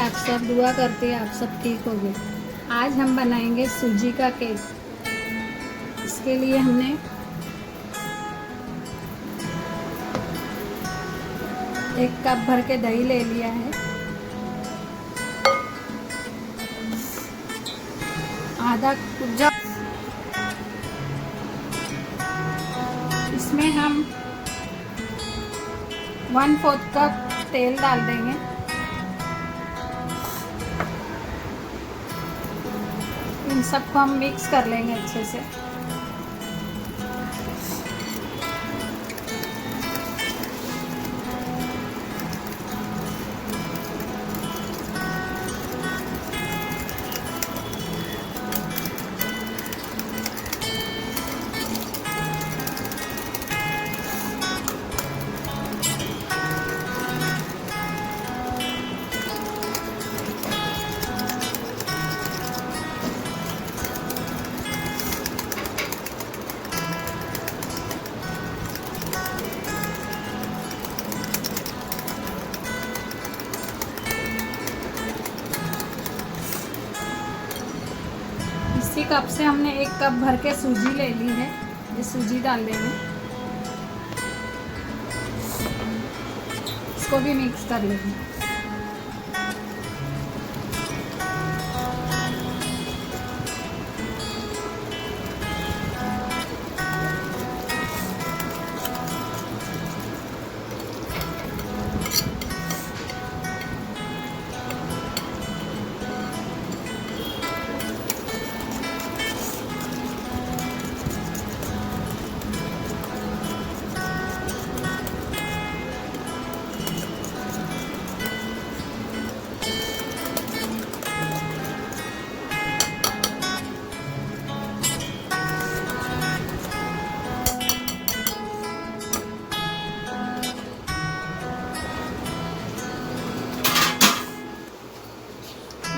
आप सब दुआ करते हैं आप सब ठीक हो गए। आज हम बनाएंगे सूजी का केक। इसके लिए हमने एक कप भर के दही ले लिया है, आधा कुज्जा। इसमें हम 1/4 कप तेल डाल देंगे। इन सबको हम मिक्स कर लेंगे अच्छे से। इसी कप से हमने 1 कप भर के सूजी ले ली है। ये सूजी डाल देंगे, इसको भी मिक्स कर लेंगे।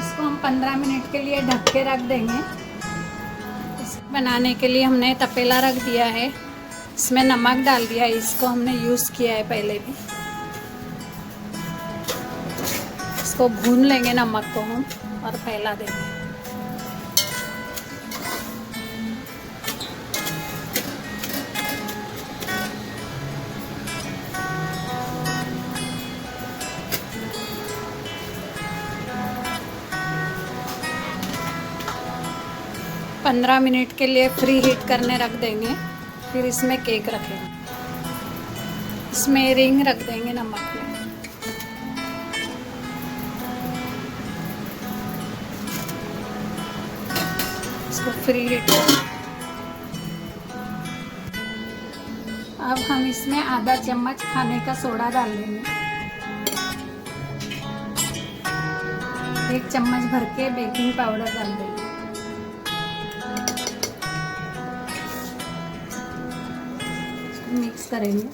इसको हम 15 मिनट के लिए ढक के रख देंगे। इसको बनाने के लिए हमने तपेला रख दिया है, इसमें नमक डाल दिया है। इसको हमने यूज़ किया है पहले भी। इसको भून लेंगे नमक को हम और फैला देंगे। पंद्रह मिनट के लिए फ्री हीट करने रख देंगे। फिर इसमें केक रखेंगे, इसमें रिंग रख देंगे नमक में। इसको फ्री हीट। अब हम इसमें आधा चम्मच खाने का सोडा डाल देंगे। 1 चम्मच भर के बेकिंग पाउडर डाल देंगे। मिक्स करेंगे।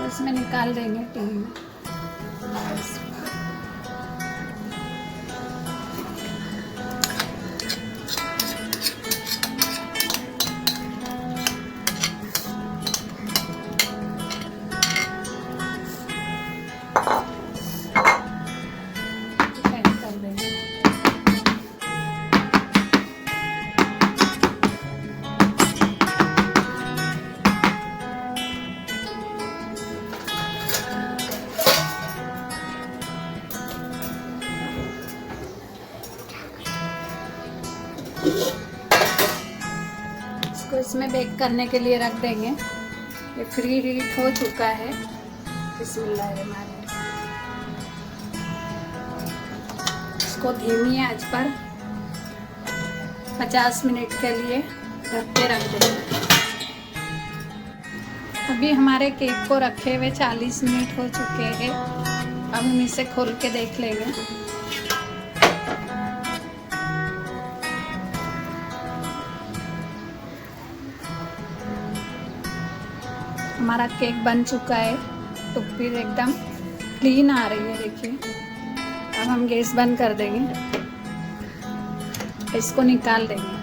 इसमें निकाल देंगे टीन में। कर देंगे। इसको इसमें बेक करने के लिए रख देंगे। ये फ्री हीट हो चुका है। बिस्मिल्लाहिर्रहमानिर्रहीम। इसको धीमी आंच पर 50 मिनट के लिए ढक के रख देंगे। अभी हमारे केक को रखे हुए 40 मिनट हो चुके हैं। अब हम इसे खोल के देख लेंगे। हमारा केक बन चुका है, टुप्पी एकदम क्लीन आ रही है, देखिए। अब हम गैस बंद कर देंगे, इसको निकाल देंगे।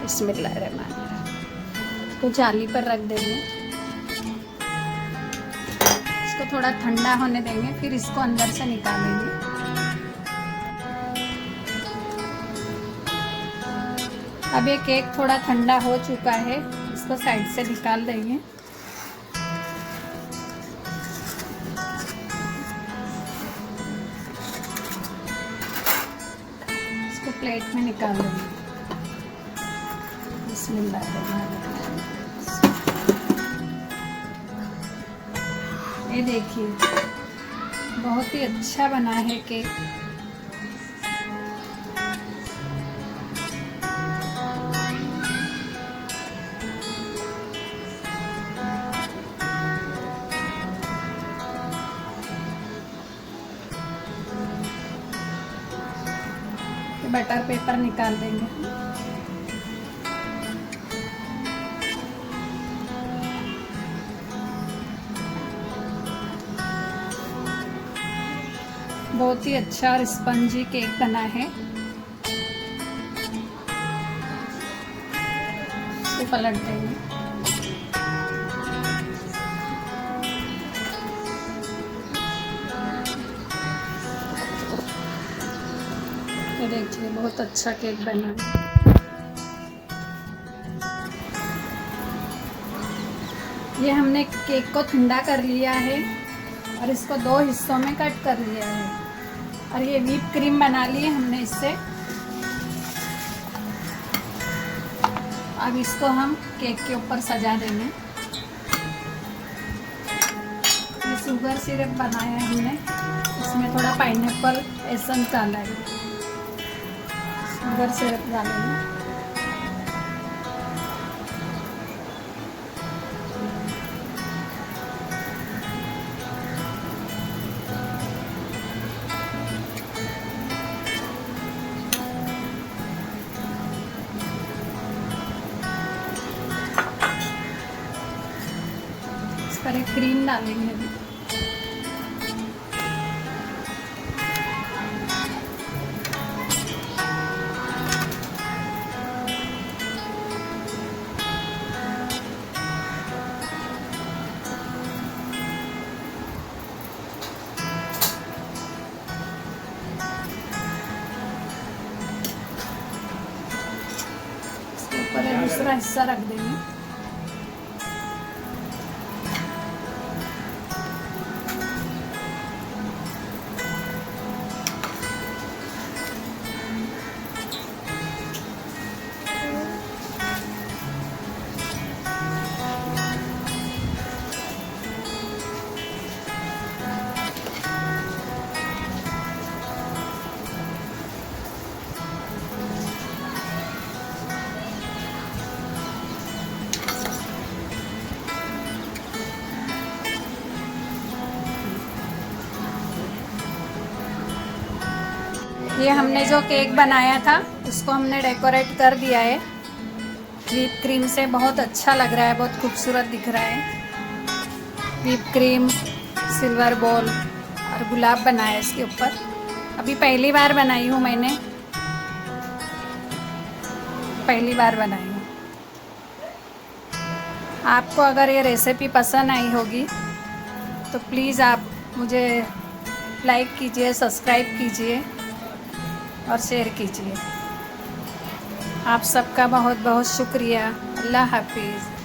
बिस्मिल्लाहिर्रहमानिर्रहीम। इसको जाली पर रख देंगे, इसको थोड़ा ठंडा होने देंगे, फिर इसको अंदर से निकालेंगे। अब ये केक थोड़ा ठंडा हो चुका है, इसको साइड से निकाल देंगे। इसको प्लेट में निकाल देंगे। बिस्मिल्लाहिर्रहमानिर्रहीम। ये देखिए, बहुत ही अच्छा बना है केक। बटर पेपर निकाल देंगे। बहुत ही अच्छा और स्पंजी केक बना है। इसको पलट देंगे। ये देखिए, बहुत अच्छा केक बना है। ये हमने केक को ठंडा कर लिया है और इसको 2 हिस्सों में कट कर लिया है, और ये व्हिप क्रीम बना ली है हमने इससे। अब इसको हम केक के ऊपर सजा देंगे। ये शुगर सिरप बनाया है हमने, इसमें थोड़ा पाइनएप्पल एसेंस डाला है। शुगर सिरप डालेंगे। इस पर एक क्रीम डालेंगे अभी। ऊपर दूसरा हिस्सा रख देंगे। ये हमने जो केक बनाया था उसको हमने डेकोरेट कर दिया है व्हिप क्रीम से। बहुत अच्छा लग रहा है, बहुत खूबसूरत दिख रहा है। व्हिप क्रीम, सिल्वर बॉल और गुलाब बनाया है इसके ऊपर। अभी पहली बार बनाई हूँ मैंने, पहली बार बनाई हूँ। आपको अगर ये रेसिपी पसंद आई होगी तो प्लीज़ आप मुझे लाइक कीजिए, सब्सक्राइब कीजिए और शेयर कीजिए। आप सबका बहुत बहुत शुक्रिया। अल्लाह हाफिज़।